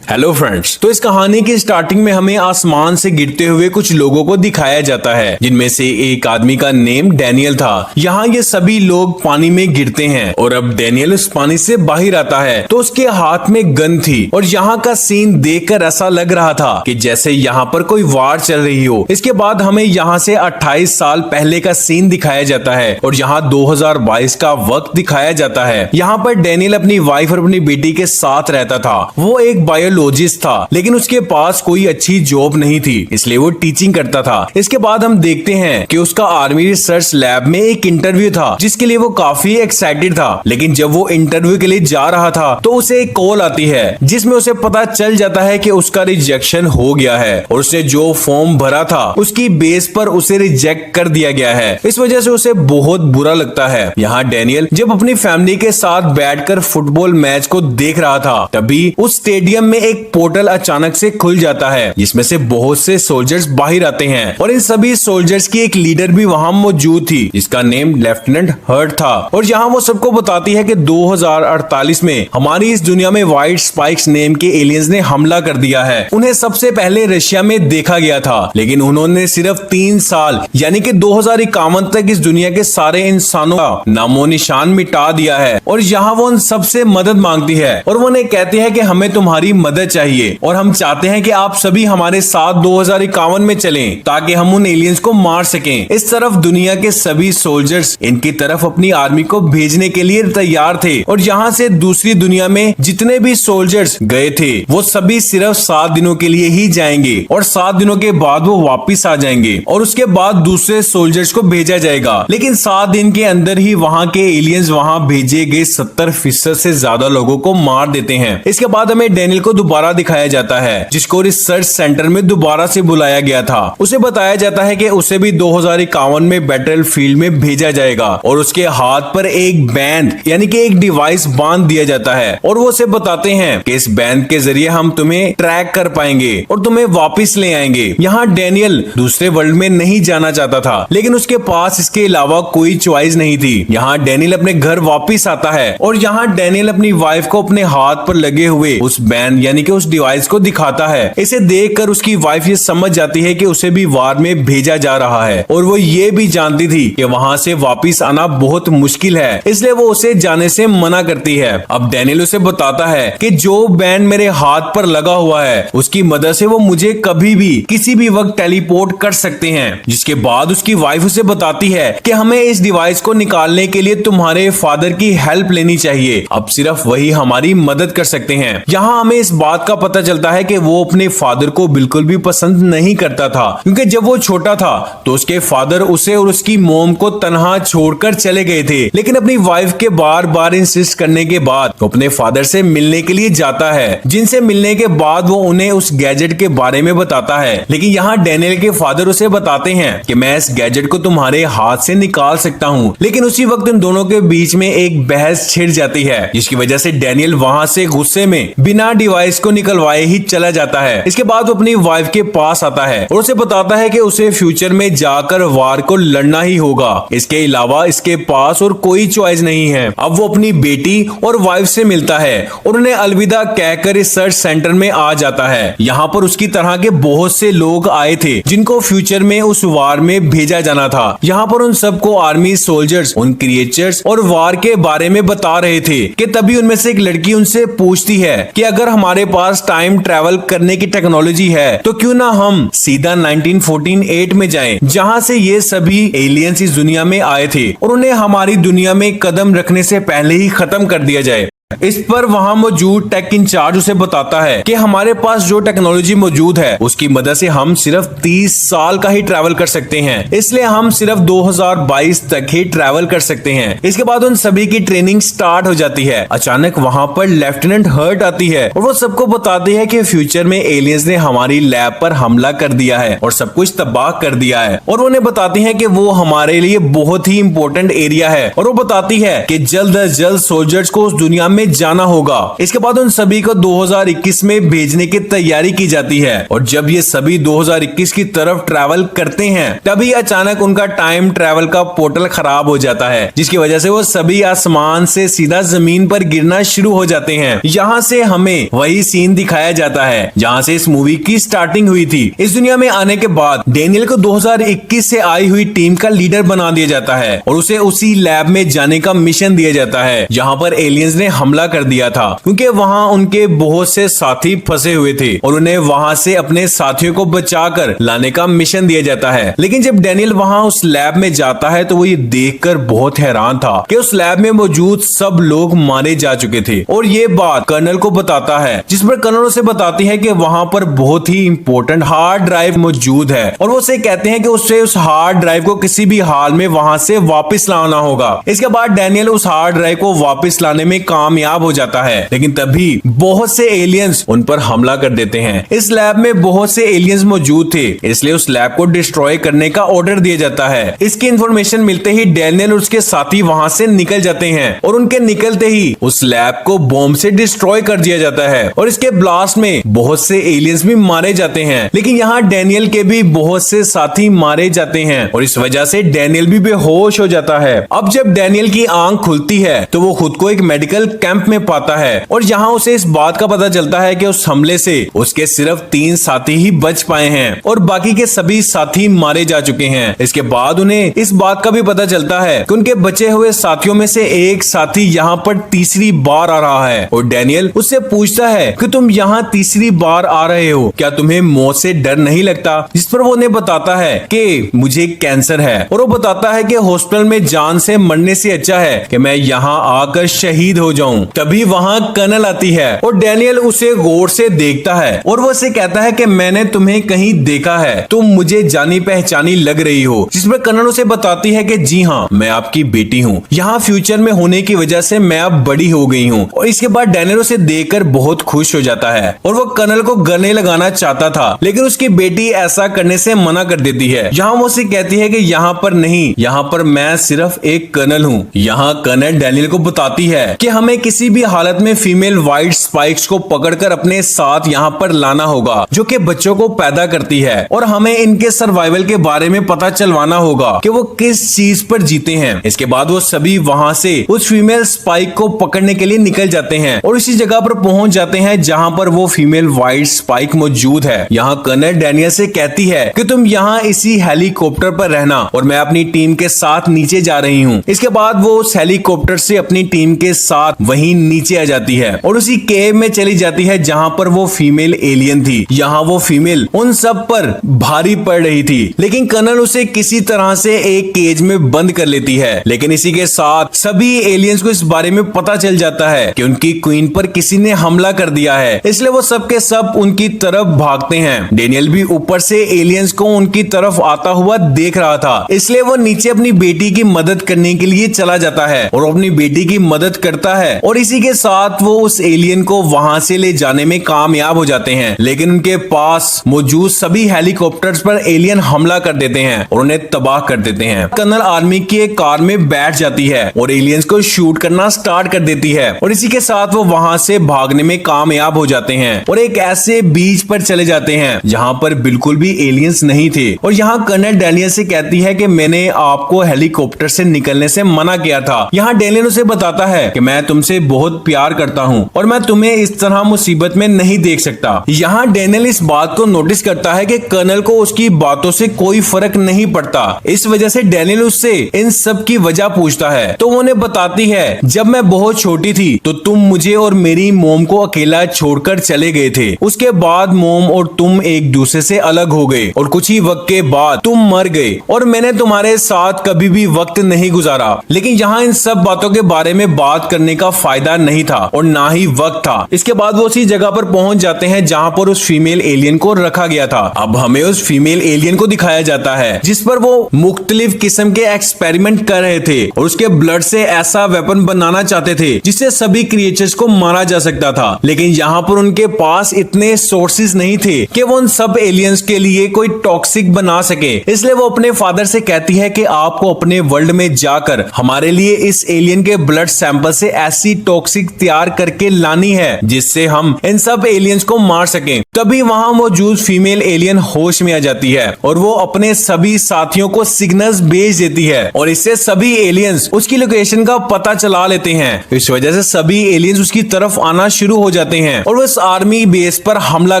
Hello friends, तो इस कहानी की स्टार्टिंग में हमें आसमान से गिरते हुए कुछ लोगों को दिखाया जाता है, जिनमें से एक आदमी का नेम डैनियल था। यहाँ ये सभी लोग पानी में गिरते हैं और अब डैनियल उस पानी से बाहर आता है तो उसके हाथ में गन थी और यहाँ का सीन देखकर ऐसा लग रहा था कि जैसे यहाँ पर कोई वार चल रही हो। इसके बाद हमें यहाँ से 28 साल पहले का सीन दिखाया जाता है और यहाँ 2022 का वक्त दिखाया जाता है। यहाँ पर डैनियल अपनी वाइफ और अपनी बेटी के साथ रहता था। वो एक बायोलॉजिस्ट था, लेकिन उसके पास कोई अच्छी जॉब नहीं थी, इसलिए वो टीचिंग करता था। इसके बाद हम देखते हैं कि उसका आर्मी रिसर्च लैब में एक इंटरव्यू था, जिसके लिए वो काफी एक्साइटेड था। लेकिन जब वो इंटरव्यू के लिए जा रहा था तो उसे एक कॉल आती है, जिसमें उसे पता चल जाता है कि उसका रिजेक्शन हो गया है और उसने जो फॉर्म भरा था उसकी बेस पर उसे रिजेक्ट कर दिया गया है। इस वजह से उसे बहुत बुरा लगता है। यहाँ डैनियल जब अपनी फैमिली के साथ बैठकर फुटबॉल मैच को देख रहा था, तभी उस स्टेडियम में एक पोर्टल अचानक से खुल जाता है, जिसमें से बहुत से सोल्जर्स बाहर आते हैं और इन सभी सोल्जर्स की एक लीडर भी वहाँ मौजूद थी, जिसका नेम लेफ्टिनेंट हर्ट था। और यहाँ वो सबको बताती है कि 2048 में हमारी इस दुनिया में व्हाइट स्पाइक्स नेम के एलियंस ने हमला कर दिया है। उन्हें सबसे पहले रशिया में देखा गया था, लेकिन उन्होंने सिर्फ 3 साल यानी कि 2051 तक इस दुनिया के सारे इंसानों का नामो निशान मिटा दिया है। और यहाँ वो उन सबसे मदद मांगती है और वो उन्हें कहती है कि हमें तुम्हारी मदद चाहिए और हम चाहते हैं कि आप सभी हमारे साथ 2051 में चलें ताकि हम उन एलियंस को मार सकें। इस तरफ दुनिया के सभी सोल्जर्स इनकी तरफ अपनी आर्मी को भेजने के लिए तैयार थे और यहाँ से दूसरी दुनिया में जितने भी सोल्जर्स गए थे वो सभी सिर्फ 7 दिनों के लिए ही जाएंगे और 7 दिनों के बाद वो वापिस आ जाएंगे और उसके बाद दूसरे सोल्जर्स को भेजा जाएगा। लेकिन 7 दिन के अंदर ही वहाँ के एलियंस वहाँ भेजे गए 70% से ज्यादा लोगों को मार देते हैं। इसके बाद हमें डैनियल को दोबारा दिखाया जाता है, जिसको रिसर्च सेंटर में दोबारा से बुलाया गया था। उसे बताया जाता है कि उसे भी 2051 में बैटल फील्ड में भेजा जाएगा और उसके हाथ पर एक बैंड यानी कि एक डिवाइस बांध दिया जाता है और वो उसे बताते हैं कि इस बैंड के जरिए हम तुम्हें ट्रैक कर पाएंगे और तुम्हें वापस ले आएंगे। यहाँ डैनियल दूसरे वर्ल्ड में नहीं जाना चाहता था, लेकिन उसके पास इसके अलावा कोई चॉइस नहीं थी। यहाँ डैनियल अपने घर वापस आता है और यहाँ डैनियल अपनी वाइफ को अपने हाथ पर लगे हुए उस बैंड यानी कि उस डिवाइस को दिखाता है। इसे देखकर उसकी वाइफ ये समझ जाती है कि उसे भी वार में भेजा जा रहा है और वो ये भी जानती थी कि वहाँ से वापस आना बहुत मुश्किल है, इसलिए वो उसे जाने से मना करती है। अब डैनियल उसे बताता है कि जो बैंड मेरे हाथ पर लगा हुआ है उसकी मदद से वो मुझे कभी भी किसी भी वक्त टेलीपोर्ट कर सकते हैं। जिसके बाद उसकी वाइफ उसे बताती है कि हमें इस डिवाइस को निकालने के लिए तुम्हारे फादर की हेल्प लेनी चाहिए, अब सिर्फ वही हमारी मदद कर सकते हैं। यहाँ हमें इस बात का पता चलता है कि वो अपने फादर को बिल्कुल भी पसंद नहीं करता था, क्योंकि जब वो छोटा था तो उसके फादर उसे और उसकी मोम को तनहा छोड़कर चले गए थे। लेकिन अपनी वाइफ के बार बार इंसिस्ट करने के बाद वो अपने फादर से मिलने के लिए जाता है, जिनसे मिलने के बाद वो उन्हें उस गैजेट के बारे में बताता है। लेकिन यहाँ डैनियल के फादर उसे बताते हैं कि मैं इस गैजेट को तुम्हारे हाथ से निकाल सकता हूँ। लेकिन उसी वक्त इन दोनों के बीच में एक बहस छिड़ जाती है, जिसकी वजह से डैनियल वहाँ से गुस्से में बिना डिवाइस को निकलवाए ही चला जाता है। इसके बाद वो अपनी वाइफ के पास आता है और उसे बताता है कि उसे फ्यूचर में जाकर वार को लड़ना ही होगा, इसके अलावा इसके पास और कोई चॉइस नहीं है। अब वो अपनी बेटी और वाइफ से मिलता है और उन्हें अलविदा कहकर रिसर्च सेंटर में आ जाता है। यहाँ पर उसकी तरह के बहुत से लोग आए थे जिनको फ्यूचर में उस वार में भेजा जाना था। यहाँ पर उन सबको आर्मी सोल्जर्स उन क्रिएचर्स और वार के बारे में बता रहे थे कि तभी उनमें से एक लड़की उनसे पूछती है कि अगर हमारे पास टाइम ट्रैवल करने की टेक्नोलॉजी है तो क्यों ना हम सीधा 1948 में जाएं, जहां से ये सभी एलियंस इस दुनिया में आए थे और उन्हें हमारी दुनिया में कदम रखने से पहले ही खत्म कर दिया जाए। इस पर वहां मौजूद टेक इंचार्ज उसे बताता है कि हमारे पास जो टेक्नोलॉजी मौजूद है उसकी मदद से हम सिर्फ 30 साल का ही ट्रैवल कर सकते हैं, इसलिए हम सिर्फ 2022 तक ही ट्रैवल कर सकते हैं। इसके बाद उन सभी की ट्रेनिंग स्टार्ट हो जाती है। अचानक वहां पर लेफ्टिनेंट हर्ट आती है और वो सबको बताती है कि फ्यूचर में एलियंस ने हमारी लैब पर हमला कर दिया है और सब कुछ तबाह कर दिया है और उन्हें बताती है कि वो हमारे लिए बहुत ही इंपॉर्टेंट एरिया है और वो बताती है कि जल्द अज जल्द सोल्जर्स को उस दुनिया में जाना होगा। इसके बाद उन सभी को 2021 में भेजने की तैयारी की जाती है और जब ये सभी 2021 की तरफ ट्रैवल करते हैं तभी अचानक उनका टाइम ट्रैवल का पोर्टल खराब हो जाता है, जिसकी वजह से वो सभी आसमान से सीधा जमीन पर गिरना शुरू हो जाते हैं। यहाँ से हमें वही सीन दिखाया जाता है जहाँ से इस मूवी की स्टार्टिंग हुई थी। इस दुनिया में आने के बाद डेनियल को 2021 से आई हुई टीम का लीडर बना दिया जाता है और उसे उसी लैब में जाने का मिशन दिया जाता है जहाँ पर एलियंस ने हमला कर दिया था, क्योंकि वहाँ उनके बहुत से साथी फंसे हुए थे और उन्हें वहाँ से अपने साथियों को बचाकर लाने का मिशन दिया जाता है। लेकिन जब डेनियल वहाँ उस लैब में जाता है तो वो ये देखकर बहुत हैरान था कि उस लैब में मौजूद सब लोग मारे जा चुके थे और ये बात कर्नल को बताता है, जिस पर कर्नल उसे बताती है कि वहाँ पर बहुत ही इंपॉर्टेंट हार्ड ड्राइव मौजूद है और वो उसे कहते हैं कि उसे उस हार्ड ड्राइव को किसी भी हाल में वहाँ से वापस लाना होगा। इसके बाद डेनियल उस हार्ड ड्राइव को वापस लाने में कामयाब हो जाता है, लेकिन तभी बहुत से एलियंस उन पर हमला कर देते हैं। इस लैब में बहुत से एलियंस मौजूद थे, इसलिए उस लैब को डिस्ट्रॉय करने का ऑर्डर दिया जाता है। इसकी इंफॉर्मेशन मिलते ही डेनियल और उसके साथी वहाँ से निकल जाते हैं और उनके निकलते ही उस लैब को बॉम्ब से डिस्ट्रॉय कर दिया जाता है और इसके ब्लास्ट में बहुत से एलियंस भी मारे जाते हैं। लेकिन यहाँ डेनियल के भी बहुत से साथी मारे जाते हैं और इस वजह से डेनियल भी बेहोश हो जाता है। अब जब डेनियल की आंख खुलती है तो वो खुद को एक मेडिकल कैंप में पाता है और यहाँ उसे इस बात का पता चलता है कि उस हमले से उसके सिर्फ 3 साथी ही बच पाए हैं और बाकी के सभी साथी मारे जा चुके हैं। इसके बाद उन्हें इस बात का भी पता चलता है कि उनके बचे हुए साथियों में से एक साथी यहाँ पर तीसरी बार आ रहा है और डेनियल उससे पूछता है कि तुम यहाँ तीसरी बार आ रहे हो, क्या तुम्हें मौत से डर नहीं लगता? जिस पर वो उन्हें बताता है कि मुझे कैंसर है और वो बताता है कि हॉस्पिटल में जान से मरने से अच्छा है कि मैं यहाँ आकर शहीद हो जाऊं। तभी वहाँ कर्नल आती है और डेनियल उसे गौर से देखता है और वो उसे कहता है कि मैंने तुम्हें कहीं देखा है, तुम मुझे जानी पहचानी लग रही हो। जिस पर कर्नल उसे बताती है कि जी हाँ, मैं आपकी बेटी हूँ, यहाँ फ्यूचर में होने की वजह से मैं अब बड़ी हो गई हूँ। और इसके बाद डेनियल उसे देखकर बहुत खुश हो जाता है और वो कर्नल को गले लगाना चाहता था, लेकिन उसकी बेटी ऐसा करने से मना कर देती है। यहाँ वो उसे कहती है कि यहाँ पर नहीं, यहाँ पर मैं सिर्फ एक कर्नल हूँ। यहाँ कर्नल डेनियल को बताती है कि हमें किसी भी हालत में फीमेल व्हाइट स्पाइक्स को पकड़कर अपने साथ यहाँ पर लाना होगा, जो कि बच्चों को पैदा करती है, और हमें इनके सर्वाइवल के बारे में पता चलवाना होगा कि वो किस चीज पर जीते हैं। इसके बाद वो सभी वहाँ से उस फीमेल स्पाइक को पकड़ने के लिए निकल जाते हैं और इसी जगह पर पहुंच जाते हैं जहाँ पर वो फीमेल व्हाइट स्पाइक मौजूद है। यहाँ कर्नल डेनियल से कहती है कि तुम यहाँ इसी हेलीकॉप्टर पर रहना और मैं अपनी टीम के साथ नीचे जा रही हूँ। इसके बाद वो उस हेलीकॉप्टर से अपनी टीम के साथ वहीं नीचे आ जाती है और उसी केव में चली जाती है जहाँ पर वो फीमेल एलियन थी। यहाँ वो फीमेल उन सब पर भारी पड़ रही थी, लेकिन कर्नल उसे किसी तरह से एक केज में बंद कर लेती है। लेकिन इसी के साथ सभी एलियंस को इस बारे में पता चल जाता है कि उनकी क्वीन पर किसी ने हमला कर दिया है, इसलिए वो सब के सब उनकी तरफ भागते हैं। डेनियल भी ऊपर से एलियंस को उनकी तरफ आता हुआ देख रहा था, इसलिए वो नीचे अपनी बेटी की मदद करने के लिए चला जाता है और अपनी बेटी की मदद करता है और इसी के साथ वो उस एलियन को वहां से ले जाने में कामयाब हो जाते हैं। लेकिन उनके पास मौजूद सभी हेलीकॉप्टर्स पर एलियन हमला कर देते हैं और उन्हें तबाह कर देते हैं। कर्नल आर्मी की एक कार में बैठ जाती है और एलियंस को शूट करना स्टार्ट कर देती है और इसी के साथ वो वहां से भागने में कामयाब हो जाते हैं और एक ऐसे बीच पर चले जाते हैं जहां पर बिल्कुल भी एलियंस नहीं थे। और यहाँ कर्नल डेनियल से कहती है कि मैंने आपको हेलीकॉप्टर से निकलने से मना किया था। यहाँ डेनियल उसे बताता है कि मैं तुमसे बहुत प्यार करता हूँ और मैं तुम्हें इस तरह मुसीबत में नहीं देख सकता। यहाँ डेनियल इस बात को नोटिस करता है कि कर्नल को उसकी बातों से कोई फर्क नहीं पड़ता। इस वजह से डेनियल उससे इन सब की वजह पूछता है तो वो उन्हें बताती है, जब मैं बहुत छोटी थी तो तुम मुझे और मेरी मोम को अकेला छोड़कर चले गए थे। उसके बाद मोम और तुम एक दूसरे से अलग हो गए और कुछ ही वक्त के बाद तुम मर गए और मैंने तुम्हारे साथ कभी भी वक्त नहीं गुजारा। लेकिन यहाँ इन सब बातों के बारे में बात करने का फायदा नहीं था और ना ही वक्त था। इसके बाद वो उसी जगह पर पहुंच जाते हैं जहाँ पर उस फीमेल एलियन को रखा गया था। अब हमें उस फीमेल एलियन को दिखाया जाता है जिस पर वो मुख्तलिफ किस्म के एक्सपेरिमेंट कर रहे थे और उसके ब्लड से ऐसा वेपन बनाना चाहते थे जिससे सभी क्रिएचर्स को मारा जा सकता था। लेकिन यहाँ पर उनके पास इतने सोर्सेज नहीं थे कि वो उन सब एलियंस के लिए कोई टॉक्सिक बना सके, इसलिए वो अपने फादर से कहती है कि आपको अपने वर्ल्ड में जाकर हमारे लिए इस एलियन के ब्लड सैंपल से ऐसी ऐसी टॉक्सिक तैयार करके लानी है जिससे हम इन सब एलियंस को मार सकें। तभी वहां मौजूद फीमेल एलियन होश में आ जाती है और वो अपने सभी साथियों को सिग्नल्स भेज देती है और इससे सभी एलियंस उसकी लोकेशन का पता चला लेते हैं। इस वजह से सभी एलियंस उसकी तरफ आना शुरू हो जाते हैं और वो इस आर्मी बेस पर हमला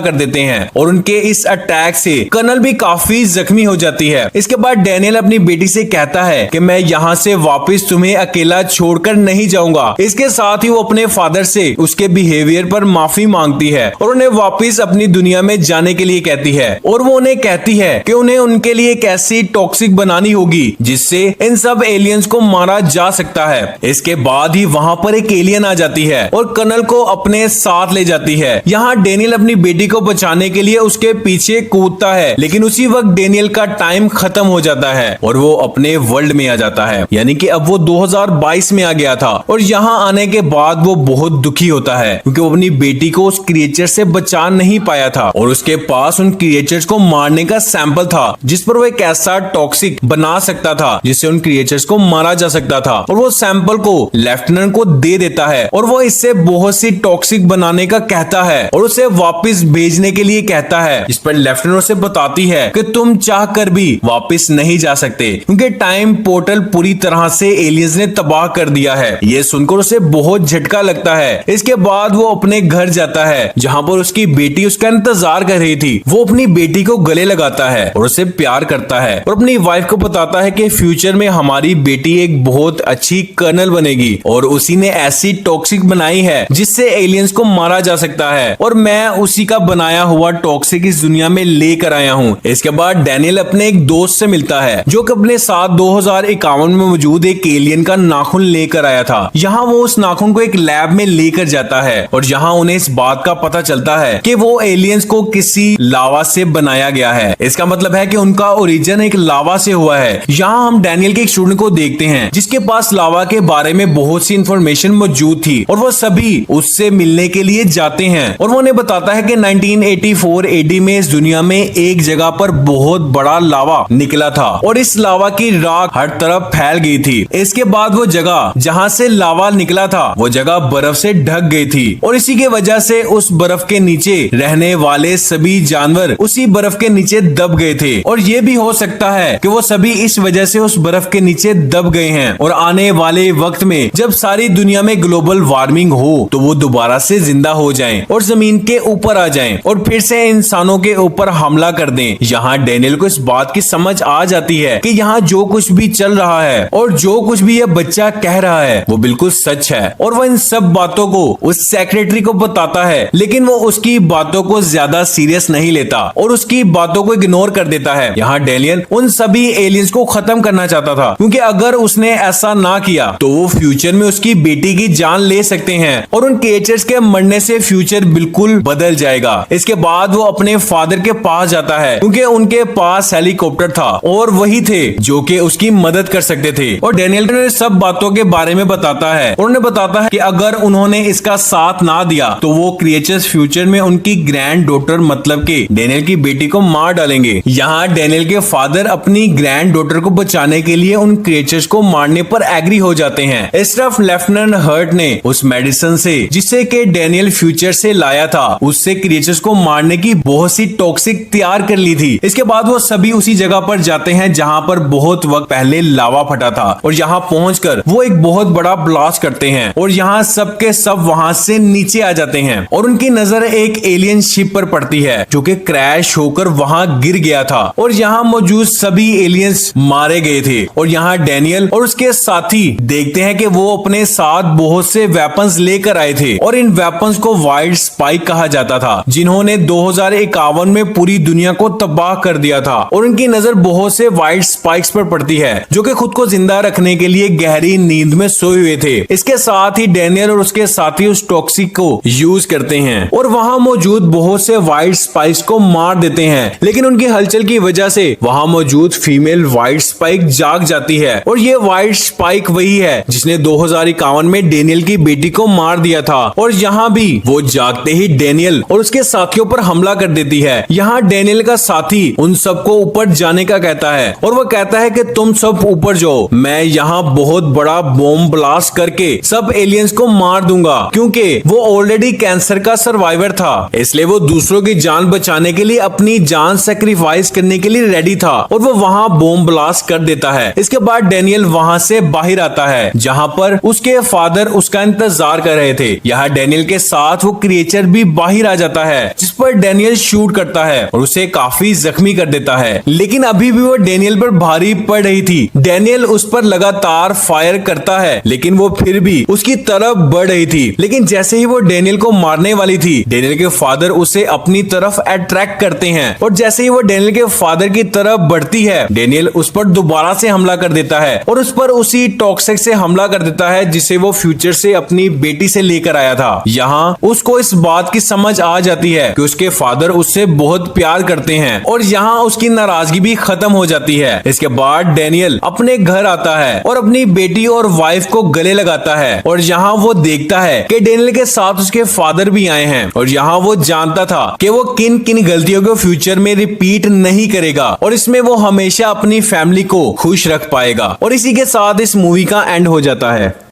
कर देते हैं और उनके इस अटैक से कर्नल भी काफी जख्मी हो जाती है। इसके बाद डैनियल अपनी बेटी से कहता है कि मैं यहाँ से वापस तुम्हें अकेला छोड़कर नहीं जाऊंगा। इसके साथ ही वो अपने फादर से उसके बिहेवियर पर माफी मांगती है और उन्हें वापस अपनी दुनिया में जाने के लिए कहती है और वो उन्हें कहती है कि उन्हें उनके लिए एक ऐसी टॉक्सिक बनानी होगी जिससे इन सब एलियंस को मारा जा सकता है। इसके बाद ही वहाँ पर एक एलियन आ जाती है और कर्नल को अपने साथ ले जाती है। यहाँ डेनियल अपनी बेटी को बचाने के लिए उसके पीछे कूदता है, लेकिन उसी वक्त डेनियल का टाइम खत्म हो जाता है और वो अपने वर्ल्ड में आ जाता है। यानी कि अब वो 2022 में आ गया था और यहाँ आने के बाद वो बहुत दुखी होता है क्योंकि वो अपनी बेटी को उस क्रिएचर से बचा नहीं पाया था और उसके पास उन क्रिएचर्स को मारने का सैंपल था जिस पर वो एक ऐसा टॉक्सिक बना सकता था जिससे उन क्रिएचर्स को मारा जा सकता था और वो सैंपल को लेफ्टिनेंट को दे देता है और वो इससे बहुत सी टॉक्सिक बनाने का कहता है और उसे वापस भेजने के लिए कहता है, जिस पर लेफ्टिनेंट उसे बताती है कि तुम चाह कर भी वापस नहीं जा सकते क्योंकि टाइम पोर्टल पूरी तरह से एलियंस ने तबाह कर दिया है। ये सुनकर उसे बहुत झटका लगता है। इसके बाद वो अपने घर जाता है जहाँ पर उसकी बेटी उसका इंतजार कर रही थी। वो अपनी बेटी को गले लगाता है और उसे प्यार करता है और अपनी वाइफ को बताता है कि फ्यूचर में हमारी बेटी एक बहुत अच्छी कर्नल बनेगी और उसी ने ऐसी टॉक्सिक बनाई है जिससे एलियंस को मारा जा सकता है और मैं उसी का बनाया हुआ टॉक्सिक इस दुनिया में लेकर आया हूँ। इसके बाद डैनियल अपने एक दोस्त से मिलता है जो कि अपने साथ 2051 में मौजूद एक एलियन का नाखून लेकर आया था। यहाँ वो उस नाखून को एक लैब में लेकर जाता है और यहाँ उन्हें इस बात का पता चलता है कि वो एलियंस को किसी लावा से बनाया गया है। इसका मतलब है कि उनका ओरिजिन एक लावा से हुआ है। यहाँ हम डैनियल के एक स्टूडेंट को देखते हैं जिसके पास लावा के बारे में बहुत सी इंफॉर्मेशन मौजूद थी और वो सभी उससे मिलने के लिए जाते हैं और वो उन्हें बताता है कि 1984 एडी में इस दुनिया में एक जगह पर बहुत बड़ा लावा निकला था और इस लावा की राख हर तरफ फैल गई थी। इसके बाद वो जगह जहाँ से लावा निकला था वो जगह बर्फ से ढक गई थी और इसी की वजह से उस बर्फ के नीचे रहने वाले सभी जानवर उसी बर्फ के नीचे दब गए थे और ये भी हो सकता है कि वो सभी इस वजह से उस बर्फ के नीचे दब गए हैं और आने वाले वक्त में जब सारी दुनिया में ग्लोबल वार्मिंग हो तो वो दोबारा से जिंदा हो जाएं और जमीन के ऊपर आ जाएं और फिर से इंसानों के ऊपर हमला कर दें। यहाँ डैनियल को इस बात की समझ आ जाती है कि यहाँ जो कुछ भी चल रहा है और जो कुछ भी ये बच्चा कह रहा है वो बिल्कुल सच है और वो इन सब बातों को उस सेक्रेटरी को बताता है, लेकिन वो उसकी बातों को ज्यादा सीरियस नहीं लेता और उसकी बातों को इग्नोर कर देता है। यहाँ डैनियल उन सभी एलियंस को खत्म करना चाहता था क्योंकि अगर उसने ऐसा ना किया तो वो फ्यूचर में उसकी बेटी की जान ले सकते हैं और उन क्रिएचर्स के मरने से फ्यूचर बिल्कुल बदल जाएगा। इसके बाद वो अपने फादर के पास जाता है क्योंकि उनके पास हेलीकॉप्टर था और वही थे जो कि उसकी मदद कर सकते थे और डैनियल ने सब बातों के बारे में बताता है और उन्हें बताता है कि अगर उन्होंने इसका साथ ना दिया तो वो क्रिएचर्स फ्यूचर में उनकी ग्रैंड डॉटर मतलब कि डैनियल की बेटी को मार डालेंगे। यहाँ डैनियल के फादर अपनी ग्रैंड डॉटर को बचाने के लिए उन क्रिएचर्स को मारने पर एग्री हो जाते हैं। इस तरफ लेफ्टिनेंट हर्ट ने उस मेडिसिन से जिसे कि डैनियल फ्यूचर से लाया था उससे क्रिएचर्स को मारने की बहुत सी टॉक्सिक तैयार कर ली थी। इसके बाद वो सभी उसी जगह पर जाते हैं जहाँ पर बहुत वक्त पहले लावा फटा था और यहाँ पहुंचकर वो एक बहुत बड़ा ब्लास्ट करते हैं और यहाँ सब के सब वहाँ से नीचे आ जाते हैं और उनकी नजर एक एलियन शिप पर पड़ती है जो कि क्रैश होकर वहाँ गिर गया था और यहाँ मौजूद सभी एलियंस मारे गए थे और यहाँ डैनियल और उसके साथी देखते हैं कि वो अपने साथ बहुत से वेपन्स लेकर आए थे और इन वेपन्स को वाइट स्पाइक कहा जाता था जिन्होंने 2051 में पूरी दुनिया को तबाह कर दिया था और उनकी नजर बहुत से वाइट स्पाइक्स पर पड़ती है जो कि खुद को जिंदा रखने के लिए गहरी नींद में सोए हुए थे। इसके साथ ही डैनियल और उसके साथी उस टॉक्सिक को यूज करते हैं और वहां मौजूद बहुत से वाइट स्पाइक्स को मार देते हैं, लेकिन उनकी हलचल की वजह से वहां मौजूद फीमेल वाइट स्पाइक जाग जाती है और ये वाइट स्पाइक वही है जिसने 2051 में डैनियल की बेटी को मार दिया था और यहाँ भी वो जागते ही डैनियल और उसके साथियों पर हमला कर देती है। यहाँ डैनियल का साथी उन सबको ऊपर जाने का कहता है और वो कहता है कि तुम सब ऊपर जाओ, मैं यहाँ बहुत बड़ा बॉम्ब ब्लास्ट करके सब एलियंस को मार दूंगा, क्योंकि वो ऑलरेडी कैंसर का सर्वाइवर था, इसलिए वो दूसरों की जान बचाने के लिए अपनी जान सेक्रीफाइस करने के लिए रेडी था और वो वहां बॉम्ब ब्लास्ट कर देता है। इसके बाद डेनियल वहां से बाहर आता है जहां पर उसके फादर उसका इंतजार कर रहे थे। यहाँ डेनियल के साथ वो क्रिएचर भी बाहर आ जाता है जिस पर डेनियल शूट करता है और उसे काफी जख्मी कर देता है, लेकिन अभी भी वो डेनियल पर भारी पड़ रही थी। डेनियल उस पर लगातार फायर करता है लेकिन वो फिर भी उसकी तरफ बढ़ रही थी, लेकिन जैसे ही वो डेनियल को मारने वाली थी, डेनियल के फादर उसे अपनी तरफ अट्रैक्ट करते हैं और जैसे ही वो डेनियल के फादर की तरफ बढ़ती है, डेनियल उस पर दोबारा से हमला कर देता है और उस पर उसी टॉक्सिक से हमला कर देता है जिसे वो फ्यूचर से अपनी बेटी से लेकर आया था। यहाँ उसको इस बात की समझ आ जाती है कि उसके फादर उससे बहुत प्यार करते हैं और यहाँ उसकी नाराजगी भी खत्म हो जाती है। इसके बाद डेनियल अपने घर आता है और अपनी बेटी और वाइफ को गले लगाता है और यहाँ वो देखता है कि डेनियल के साथ उसके फादर भी आए हैं और यहाँ वो जानता था कि वो किन किन गलतियों को फ्यूचर में रिपीट नहीं करेगा और इसमें वो हमेशा अपनी फैमिली को खुश रख पाएगा। और इसी के साथ इस मूवी का एंड हो जाता है।